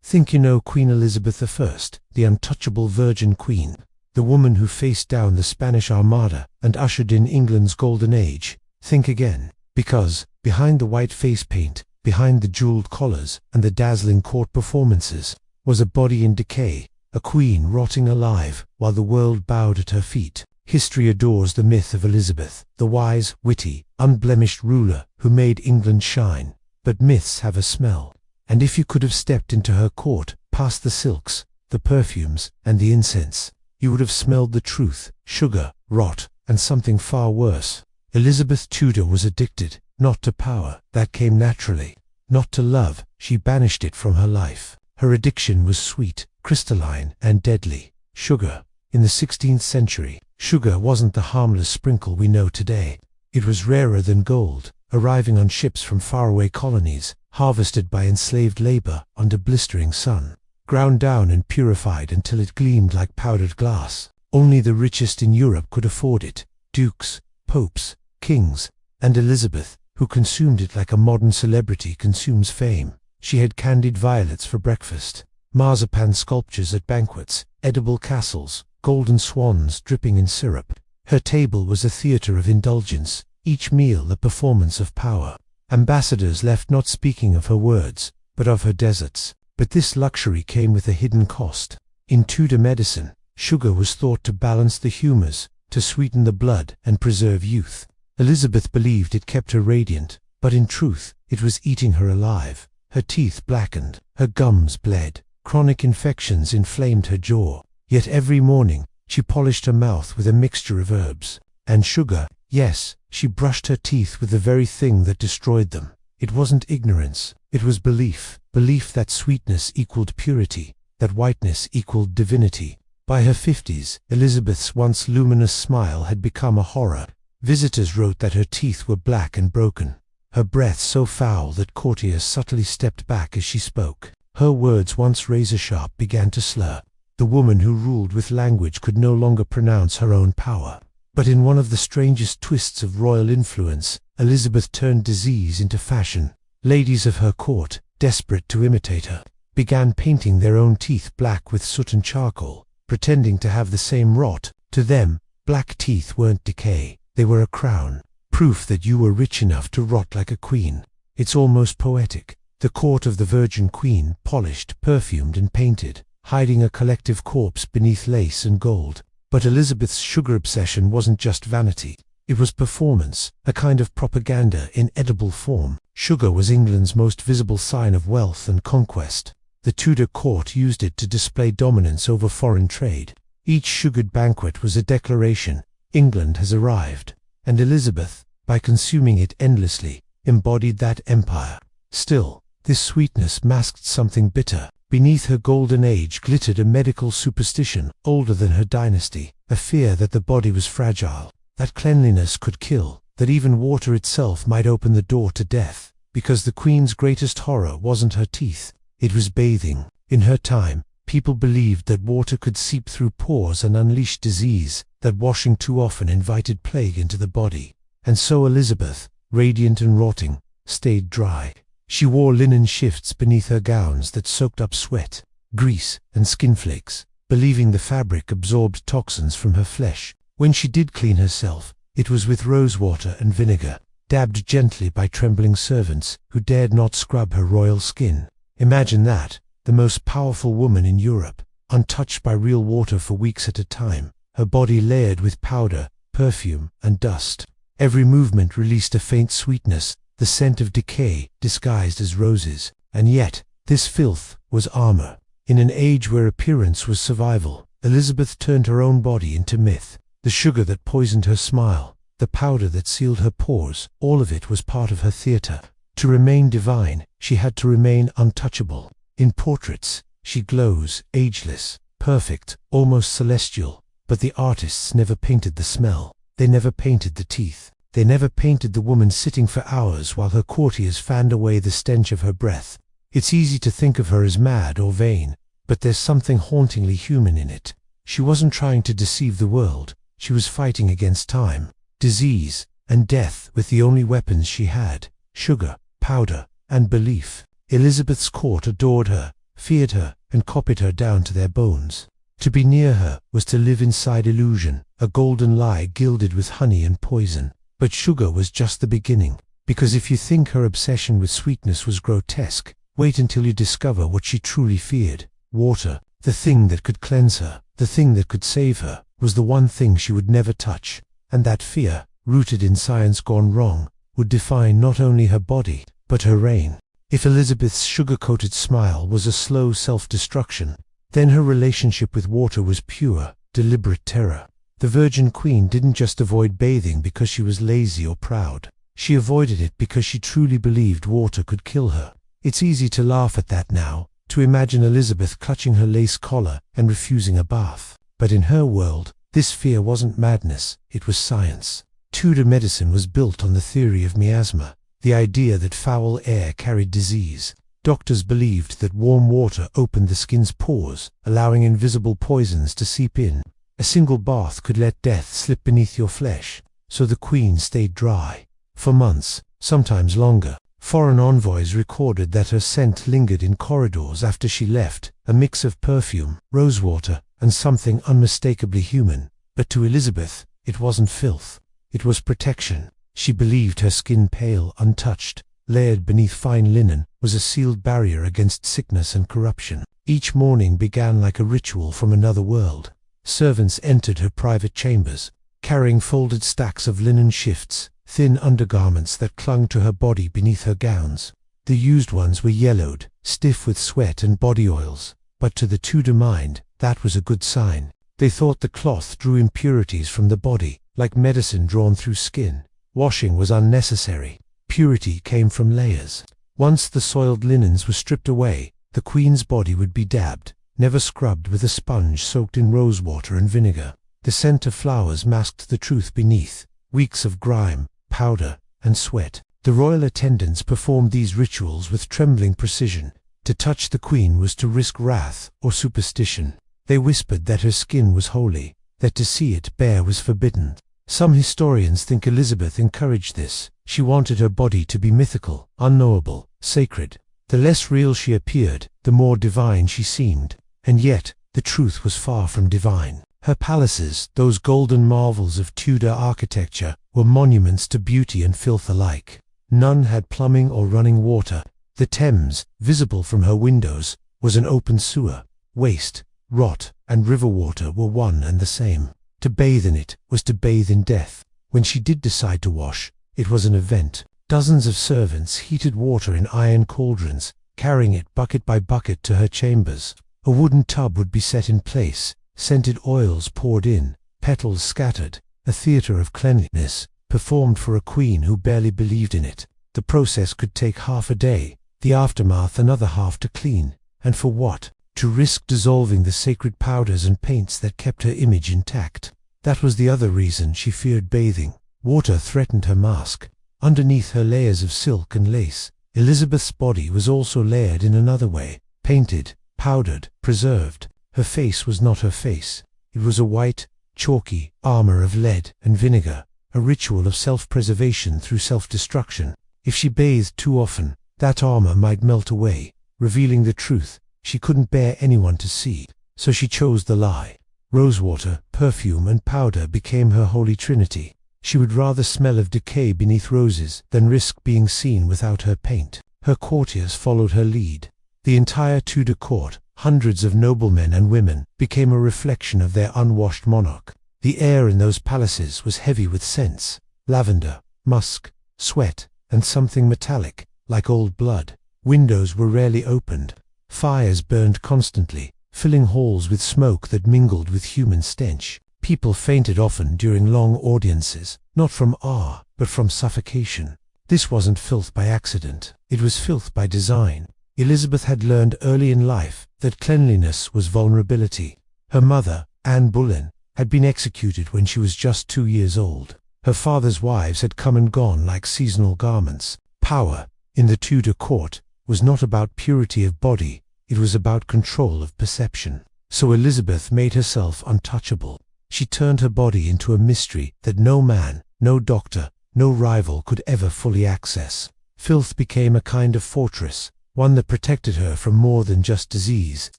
Think you know Queen Elizabeth I, the untouchable Virgin Queen, the woman who faced down the Spanish Armada and ushered in England's golden age. Think again, because, behind the white face paint, behind the jeweled collars and the dazzling court performances, was a body in decay, a queen rotting alive while the world bowed at her feet. History adores the myth of Elizabeth, the wise, witty, unblemished ruler who made England shine. But myths have a smell, and if you could have stepped into her court, past the silks, the perfumes, and the incense, you would have smelled the truth, sugar, rot, and something far worse. Elizabeth Tudor was addicted, not to power, that came naturally, not to love, she banished it from her life. Her addiction was sweet, crystalline, and deadly. Sugar. In the 16th century, sugar wasn't the harmless sprinkle we know today. It was rarer than gold, arriving on ships from faraway colonies, harvested by enslaved labor under blistering sun, ground down and purified until it gleamed like powdered glass. Only the richest in Europe could afford it: dukes, popes, kings, and Elizabeth, who consumed it like a modern celebrity consumes fame. She had candied violets for breakfast, marzipan sculptures at banquets, edible castles, golden swans dripping in syrup. Her table was a theater of indulgence, each meal a performance of power. Ambassadors left not speaking of her words, but of her deserts. But this luxury came with a hidden cost. In Tudor medicine, sugar was thought to balance the humors, to sweeten the blood and preserve youth. Elizabeth believed it kept her radiant, but in truth, it was eating her alive. Her teeth blackened, her gums bled, chronic infections inflamed her jaw. Yet every morning, she polished her mouth with a mixture of herbs and sugar. Yes, she brushed her teeth with the very thing that destroyed them. It wasn't ignorance, it was belief. Belief that sweetness equaled purity, that whiteness equaled divinity. By her 50s, Elizabeth's once luminous smile had become a horror. Visitors wrote that her teeth were black and broken, her breath so foul that courtiers subtly stepped back as she spoke. Her words, once razor-sharp, began to slur. The woman who ruled with language could no longer pronounce her own power. But in one of the strangest twists of royal influence, Elizabeth turned disease into fashion. Ladies of her court, desperate to imitate her, began painting their own teeth black with soot and charcoal, pretending to have the same rot. To them, black teeth weren't decay, they were a crown, proof that you were rich enough to rot like a queen. It's almost poetic. The court of the Virgin Queen, polished, perfumed, and painted, hiding a collective corpse beneath lace and gold. But Elizabeth's sugar obsession wasn't just vanity. It was performance, a kind of propaganda in edible form. Sugar was England's most visible sign of wealth and conquest. The Tudor court used it to display dominance over foreign trade. Each sugared banquet was a declaration: England has arrived. And Elizabeth, by consuming it endlessly, embodied that empire. Still, this sweetness masked something bitter. Beneath her golden age glittered a medical superstition older than her dynasty, a fear that the body was fragile, that cleanliness could kill, that even water itself might open the door to death. Because the Queen's greatest horror wasn't her teeth, it was bathing. In her time, people believed that water could seep through pores and unleash disease, that washing too often invited plague into the body. And so Elizabeth, radiant and rotting, stayed dry. She wore linen shifts beneath her gowns that soaked up sweat, grease, and skin flakes, believing the fabric absorbed toxins from her flesh. When she did clean herself, it was with rosewater and vinegar, dabbed gently by trembling servants who dared not scrub her royal skin. Imagine that, the most powerful woman in Europe, untouched by real water for weeks at a time, her body layered with powder, perfume, and dust. Every movement released a faint sweetness, the scent of decay disguised as roses. And yet, this filth was armor. In an age where appearance was survival, Elizabeth turned her own body into myth. The sugar that poisoned her smile, the powder that sealed her pores, all of it was part of her theater. To remain divine, she had to remain untouchable. In portraits, she glows, ageless, perfect, almost celestial. But the artists never painted the smell. They never painted the teeth. They never painted the woman sitting for hours while her courtiers fanned away the stench of her breath. It's easy to think of her as mad or vain, but there's something hauntingly human in it. She wasn't trying to deceive the world. She was fighting against time, disease, and death with the only weapons she had: sugar, powder, and belief. Elizabeth's court adored her, feared her, and copied her down to their bones. To be near her was to live inside illusion, a golden lie gilded with honey and poison. But sugar was just the beginning, because if you think her obsession with sweetness was grotesque, wait until you discover what she truly feared. Water, the thing that could cleanse her, the thing that could save her, was the one thing she would never touch, and that fear, rooted in science gone wrong, would define not only her body, but her reign. If Elizabeth's sugar-coated smile was a slow self-destruction, then her relationship with water was pure, deliberate terror. The Virgin Queen didn't just avoid bathing because she was lazy or proud. She avoided it because she truly believed water could kill her. It's easy to laugh at that now, to imagine Elizabeth clutching her lace collar and refusing a bath. But in her world, this fear wasn't madness, it was science. Tudor medicine was built on the theory of miasma, the idea that foul air carried disease. Doctors believed that warm water opened the skin's pores, allowing invisible poisons to seep in. A single bath could let death slip beneath your flesh, so the Queen stayed dry. For months, sometimes longer, foreign envoys recorded that her scent lingered in corridors after she left, a mix of perfume, rosewater, and something unmistakably human. But to Elizabeth, it wasn't filth. It was protection. She believed her skin pale, untouched, layered beneath fine linen, was a sealed barrier against sickness and corruption. Each morning began like a ritual from another world. Servants entered her private chambers, carrying folded stacks of linen shifts, thin undergarments that clung to her body beneath her gowns. The used ones were yellowed, stiff with sweat and body oils, but to the Tudor mind, that was a good sign. They thought the cloth drew impurities from the body, like medicine drawn through skin. Washing was unnecessary. Purity came from layers. Once the soiled linens were stripped away, the Queen's body would be dabbed, never scrubbed with a sponge soaked in rosewater and vinegar. The scent of flowers masked the truth beneath, weeks of grime, powder, and sweat. The royal attendants performed these rituals with trembling precision. To touch the Queen was to risk wrath or superstition. They whispered that her skin was holy, that to see it bare was forbidden. Some historians think Elizabeth encouraged this. She wanted her body to be mythical, unknowable, sacred. The less real she appeared, the more divine she seemed. And yet, the truth was far from divine. Her palaces, those golden marvels of Tudor architecture, were monuments to beauty and filth alike. None had plumbing or running water. The Thames, visible from her windows, was an open sewer. Waste, rot, and river water were one and the same. To bathe in it was to bathe in death. When she did decide to wash, it was an event. Dozens of servants heated water in iron cauldrons, carrying it bucket by bucket to her chambers. A wooden tub would be set in place, scented oils poured in, petals scattered, a theatre of cleanliness, performed for a queen who barely believed in it. The process could take half a day, the aftermath another half to clean. And for what? To risk dissolving the sacred powders and paints that kept her image intact. That was the other reason she feared bathing. Water threatened her mask. Underneath her layers of silk and lace, Elizabeth's body was also layered in another way, painted, powdered, preserved. Her face was not her face. It was a white, chalky armor of lead and vinegar, a ritual of self-preservation through self-destruction. If she bathed too often, that armor might melt away, revealing the truth she couldn't bear anyone to see. So she chose the lie. Rosewater, perfume, and powder became her holy trinity. She would rather smell of decay beneath roses than risk being seen without her paint. Her courtiers followed her lead. The entire Tudor court, hundreds of noblemen and women, became a reflection of their unwashed monarch. The air in those palaces was heavy with scents: lavender, musk, sweat, and something metallic, like old blood. Windows were rarely opened. Fires burned constantly, filling halls with smoke that mingled with human stench. People fainted often during long audiences, not from awe, but from suffocation. This wasn't filth by accident. It was filth by design. Elizabeth had learned early in life that cleanliness was vulnerability. Her mother, Anne Boleyn, had been executed when she was just 2 years old. Her father's wives had come and gone like seasonal garments. Power, in the Tudor court, was not about purity of body, it was about control of perception. So Elizabeth made herself untouchable. She turned her body into a mystery that no man, no doctor, no rival could ever fully access. Filth became a kind of fortress, one that protected her from more than just disease.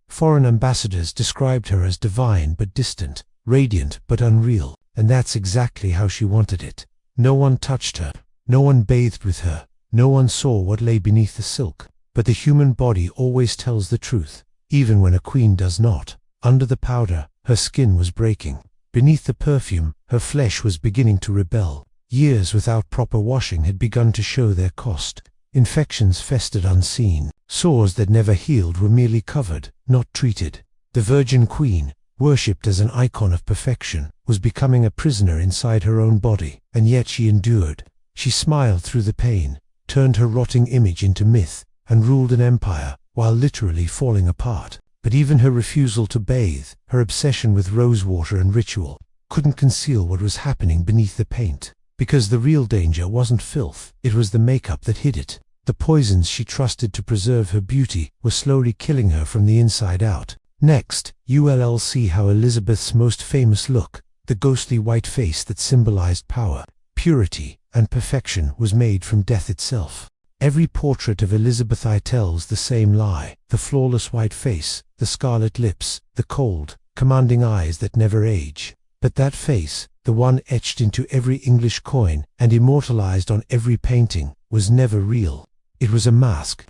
Foreign ambassadors described her as divine but distant, radiant but unreal, and that's exactly how she wanted it. No one touched her, no one bathed with her, no one saw what lay beneath the silk. But the human body always tells the truth, even when a queen does not. Under the powder, her skin was breaking. Beneath the perfume, her flesh was beginning to rebel. Years without proper washing had begun to show their cost. Infections festered unseen. Sores that never healed were merely covered, not treated. The Virgin Queen, worshipped as an icon of perfection, was becoming a prisoner inside her own body, and yet she endured. She smiled through the pain, turned her rotting image into myth, and ruled an empire, while literally falling apart. But even her refusal to bathe, her obsession with rosewater and ritual, couldn't conceal what was happening beneath the paint. Because the real danger wasn't filth, it was the makeup that hid it. The poisons she trusted to preserve her beauty were slowly killing her from the inside out. Next, you'll see how Elizabeth's most famous look, the ghostly white face that symbolized power, purity, and perfection, was made from death itself. Every portrait of Elizabeth I tells the same lie: the flawless white face, the scarlet lips, the cold, commanding eyes that never age. But that face, the one etched into every English coin and immortalized on every painting, was never real. It was a mask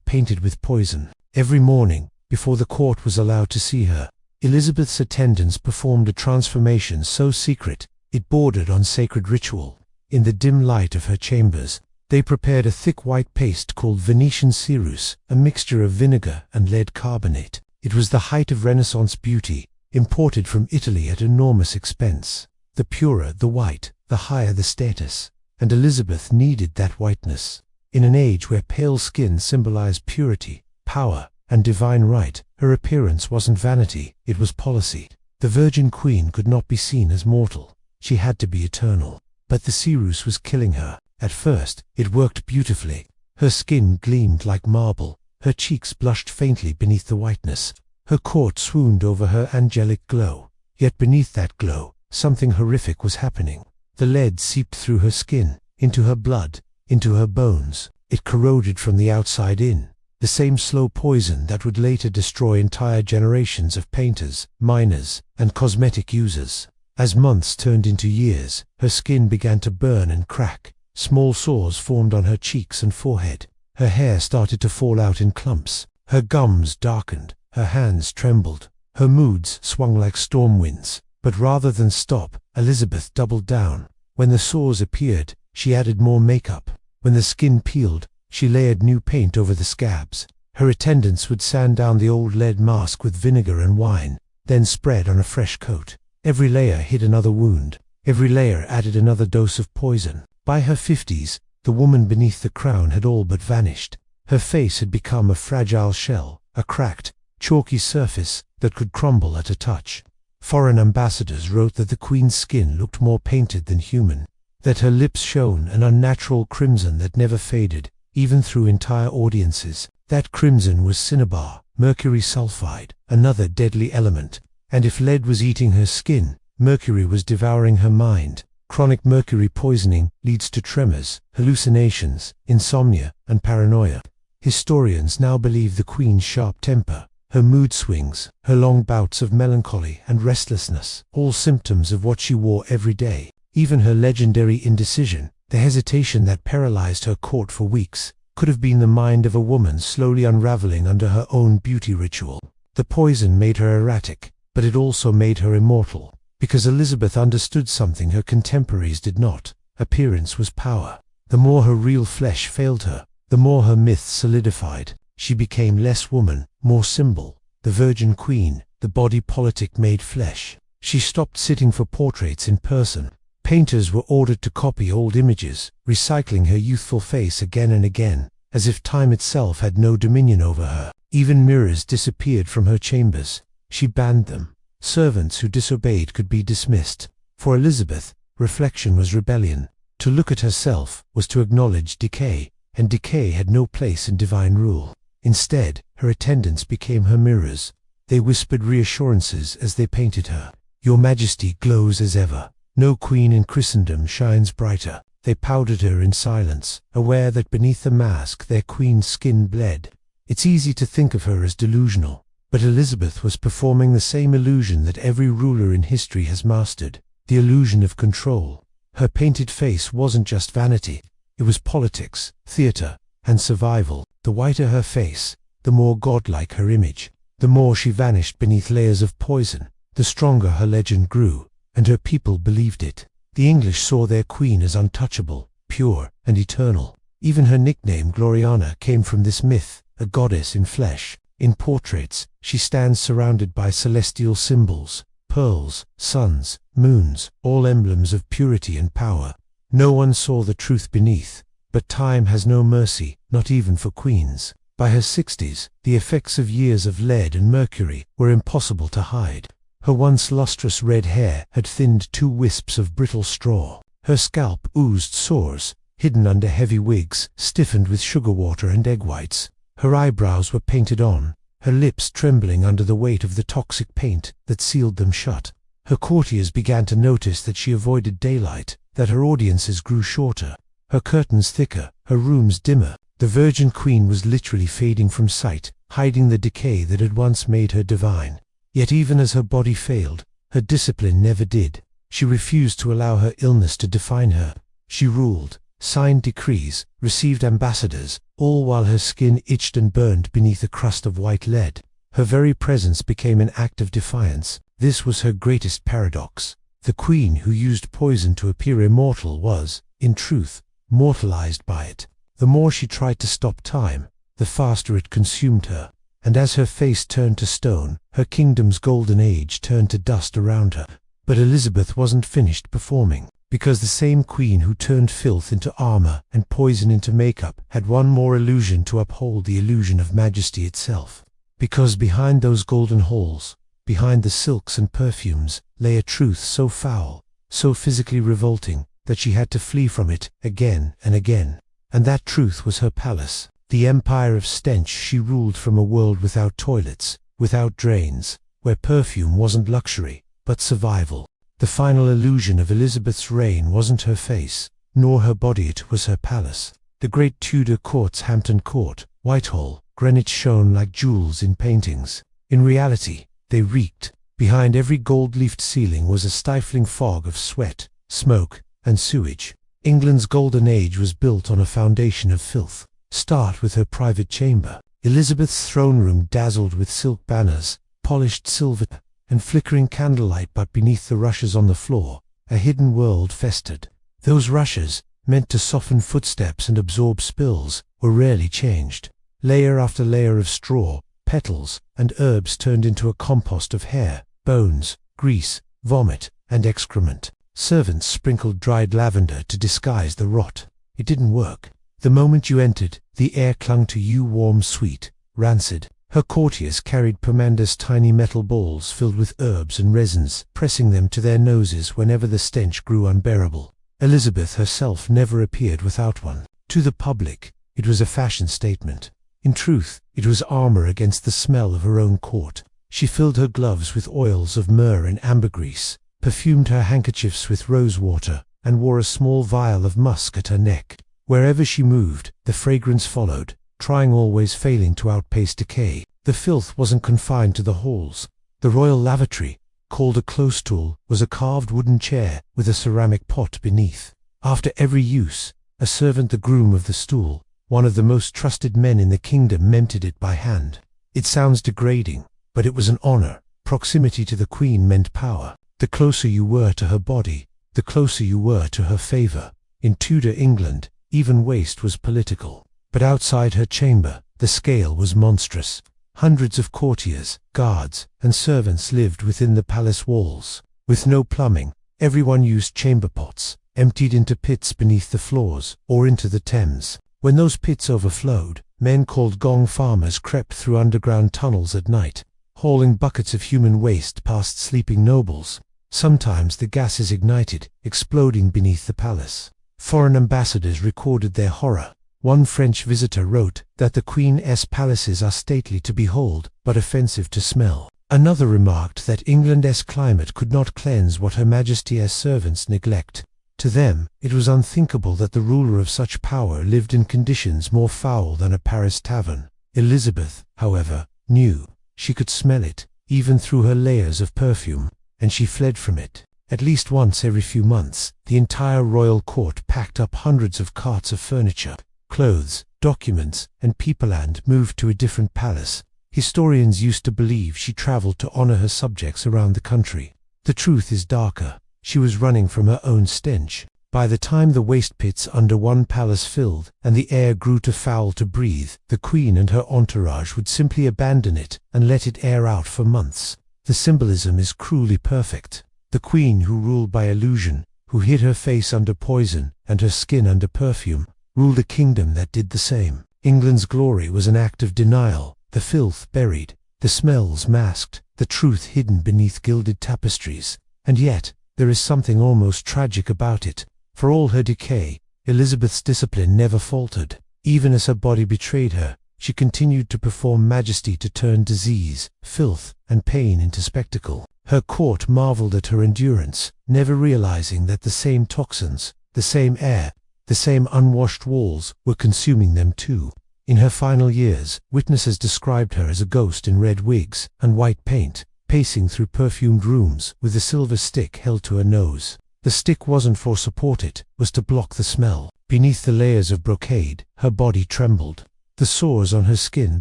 painted with poison. Every morning, before the court was allowed to see her, Elizabeth's attendants performed a transformation so secret it bordered on sacred ritual. In the dim light of her chambers, they prepared a thick white paste called Venetian ceruse, a mixture of vinegar and lead carbonate. It was the height of Renaissance beauty, imported from Italy at enormous expense. The purer the white, the higher the status, and Elizabeth needed that whiteness. In an age where pale skin symbolized purity, power, and divine right, her appearance wasn't vanity, it was policy. The Virgin Queen could not be seen as mortal. She had to be eternal. But the ceruse was killing her. At first, it worked beautifully. Her skin gleamed like marble, her cheeks blushed faintly beneath the whiteness, her court swooned over her angelic glow. Yet beneath that glow, something horrific was happening. The lead seeped through her skin, into her blood, into her bones. It corroded from the outside in, the same slow poison that would later destroy entire generations of painters, miners, and cosmetic users. As months turned into years, her skin began to burn and crack. Small sores formed on her cheeks and forehead. Her hair started to fall out in clumps. Her gums darkened. Her hands trembled. Her moods swung like storm winds. But rather than stop, Elizabeth doubled down. When the sores appeared, she added more makeup. When the skin peeled, she layered new paint over the scabs. Her attendants would sand down the old lead mask with vinegar and wine, then spread on a fresh coat. Every layer hid another wound. Every layer added another dose of poison. By her 50s, the woman beneath the crown had all but vanished. Her face had become a fragile shell, a cracked, chalky surface that could crumble at a touch. Foreign ambassadors wrote that the Queen's skin looked more painted than human, that her lips shone an unnatural crimson that never faded, even through entire audiences. That crimson was cinnabar, mercury sulfide, another deadly element. And if lead was eating her skin, mercury was devouring her mind. Chronic mercury poisoning leads to tremors, hallucinations, insomnia, and paranoia. Historians now believe the Queen's sharp temper, her mood swings, her long bouts of melancholy and restlessness, all symptoms of what she wore every day. Even her legendary indecision, the hesitation that paralyzed her court for weeks, could have been the mind of a woman slowly unraveling under her own beauty ritual. The poison made her erratic, but it also made her immortal. Because Elizabeth understood something her contemporaries did not. Appearance was power. The more her real flesh failed her, the more her myth solidified. She became less woman, more symbol. The Virgin Queen, the body politic made flesh. She stopped sitting for portraits in person. Painters were ordered to copy old images, recycling her youthful face again and again, as if time itself had no dominion over her. Even mirrors disappeared from her chambers. She banned them. Servants who disobeyed could be dismissed. For Elizabeth, reflection was rebellion. To look at herself was to acknowledge decay, and decay had no place in divine rule. Instead, her attendants became her mirrors. They whispered reassurances as they painted her. "Your Majesty glows as ever. No queen in Christendom shines brighter." They powdered her in silence, aware that beneath the mask their queen's skin bled. It's easy to think of her as delusional, but Elizabeth was performing the same illusion that every ruler in history has mastered, the illusion of control. Her painted face wasn't just vanity, it was politics, theater, and survival. The whiter her face, the more godlike her image. The more she vanished beneath layers of poison, the stronger her legend grew, and her people believed it. The English saw their queen as untouchable, pure, and eternal. Even her nickname Gloriana came from this myth, a goddess in flesh. In portraits, she stands surrounded by celestial symbols, pearls, suns, moons, all emblems of purity and power. No one saw the truth beneath, but time has no mercy, not even for queens. By her 60s, the effects of years of lead and mercury were impossible to hide. Her once lustrous red hair had thinned 2 wisps of brittle straw. Her scalp oozed sores, hidden under heavy wigs, stiffened with sugar water and egg whites. Her eyebrows were painted on, her lips trembling under the weight of the toxic paint that sealed them shut. Her courtiers began to notice that she avoided daylight, that her audiences grew shorter, her curtains thicker, her rooms dimmer. The Virgin Queen was literally fading from sight, hiding the decay that had once made her divine. Yet even as her body failed, her discipline never did. She refused to allow her illness to define her. She ruled, signed decrees, received ambassadors, all while her skin itched and burned beneath a crust of white lead. Her very presence became an act of defiance. This was her greatest paradox. The queen who used poison to appear immortal was, in truth, mortalized by it. The more she tried to stop time, the faster it consumed her. And as her face turned to stone, her kingdom's golden age turned to dust around her. But Elizabeth wasn't finished performing, because the same queen who turned filth into armor and poison into makeup had one more illusion to uphold the illusion of majesty itself. Because behind those golden halls, behind the silks and perfumes, lay a truth so foul, so physically revolting, that she had to flee from it again and again. And that truth was her palace, the empire of stench. She ruled from a world without toilets, without drains, where perfume wasn't luxury, but survival. The final illusion of Elizabeth's reign wasn't her face, nor her body, it was her palace. The great Tudor courts, Hampton Court, Whitehall, Greenwich, shone like jewels in paintings. In reality, they reeked. Behind every gold-leafed ceiling was a stifling fog of sweat, smoke, and sewage. England's golden age was built on a foundation of filth. Start with her private chamber. Elizabeth's throne room dazzled with silk banners, polished silver, and flickering candlelight, but beneath the rushes on the floor, a hidden world festered. Those rushes, meant to soften footsteps and absorb spills, were rarely changed. Layer after layer of straw, petals, and herbs turned into a compost of hair, bones, grease, vomit, and excrement. Servants sprinkled dried lavender to disguise the rot. It didn't work. The moment you entered, the air clung to you, warm, sweet, rancid. Her courtiers carried pomander's tiny metal balls filled with herbs and resins, pressing them to their noses whenever the stench grew unbearable. Elizabeth herself never appeared without one. To the public, it was a fashion statement. In truth, it was armor against the smell of her own court. She filled her gloves with oils of myrrh and ambergris, perfumed her handkerchiefs with rose water, and wore a small vial of musk at her neck. Wherever she moved, the fragrance followed, trying always failing to outpace decay. The filth wasn't confined to the halls. The royal lavatory, called a closestool, was a carved wooden chair with a ceramic pot beneath. After every use, a servant, the groom of the stool, one of the most trusted men in the kingdom, emptied it by hand. It sounds degrading, but it was an honor. Proximity to the queen meant power. The closer you were to her body, the closer you were to her favor. In Tudor England, even waste was political. But outside her chamber, the scale was monstrous. Hundreds of courtiers, guards, and servants lived within the palace walls. With no plumbing, everyone used chamber pots, emptied into pits beneath the floors, or into the Thames. When those pits overflowed, men called gong farmers crept through underground tunnels at night, hauling buckets of human waste past sleeping nobles. Sometimes the gases ignited, exploding beneath the palace. Foreign ambassadors recorded their horror. One French visitor wrote that the Queen's palaces are stately to behold, but offensive to smell. Another remarked that England's climate could not cleanse what Her Majesty's servants neglect. To them, it was unthinkable that the ruler of such power lived in conditions more foul than a Paris tavern. Elizabeth, however, knew. She could smell it, even through her layers of perfume, and she fled from it. At least once every few months, the entire royal court packed up hundreds of carts of furniture, clothes, documents, and people and moved to a different palace. Historians used to believe she traveled to honor her subjects around the country. The truth is darker. She was running from her own stench. By the time the waste pits under one palace filled and the air grew too foul to breathe, the queen and her entourage would simply abandon it and let it air out for months. The symbolism is cruelly perfect. The queen who ruled by illusion, who hid her face under poison and her skin under perfume, ruled a kingdom that did the same. England's glory was an act of denial, the filth buried, the smells masked, the truth hidden beneath gilded tapestries. And yet, there is something almost tragic about it. For all her decay, Elizabeth's discipline never faltered. Even as her body betrayed her, she continued to perform majesty to turn disease, filth, and pain into spectacle. Her court marveled at her endurance, never realizing that the same toxins, the same air, the same unwashed walls were consuming them too. In her final years, witnesses described her as a ghost in red wigs and white paint, pacing through perfumed rooms with a silver stick held to her nose. The stick wasn't for support, it was to block the smell. Beneath the layers of brocade, her body trembled. The sores on her skin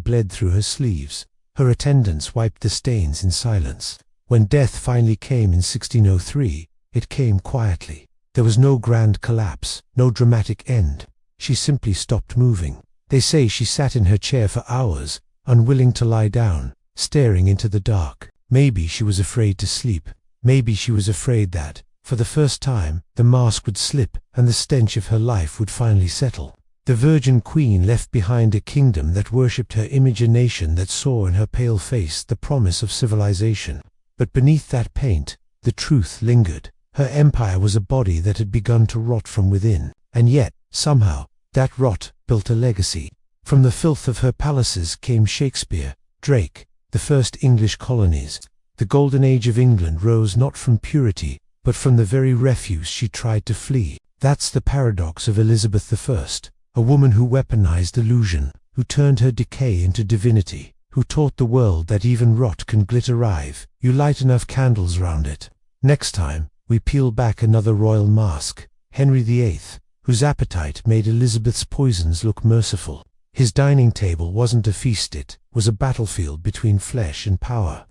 bled through her sleeves. Her attendants wiped the stains in silence. When death finally came in 1603, it came quietly. There was no grand collapse, no dramatic end. She simply stopped moving. They say she sat in her chair for hours, unwilling to lie down, staring into the dark. Maybe she was afraid to sleep. Maybe she was afraid that, for the first time, the mask would slip and the stench of her life would finally settle. The Virgin Queen left behind a kingdom that worshipped her image, a nation that saw in her pale face the promise of civilization. But beneath that paint, the truth lingered. Her empire was a body that had begun to rot from within. And yet, somehow, that rot built a legacy. From the filth of her palaces came Shakespeare, Drake, the first English colonies. The golden age of England rose not from purity, but from the very refuse she tried to flee. That's the paradox of Elizabeth I, a woman who weaponized illusion, who turned her decay into divinity, who taught the world that even rot can glitter if you light enough candles round it. Next time, we peel back another royal mask, Henry VIII, whose appetite made Elizabeth's poisons look merciful. His dining table wasn't a feast, it was a battlefield between flesh and power.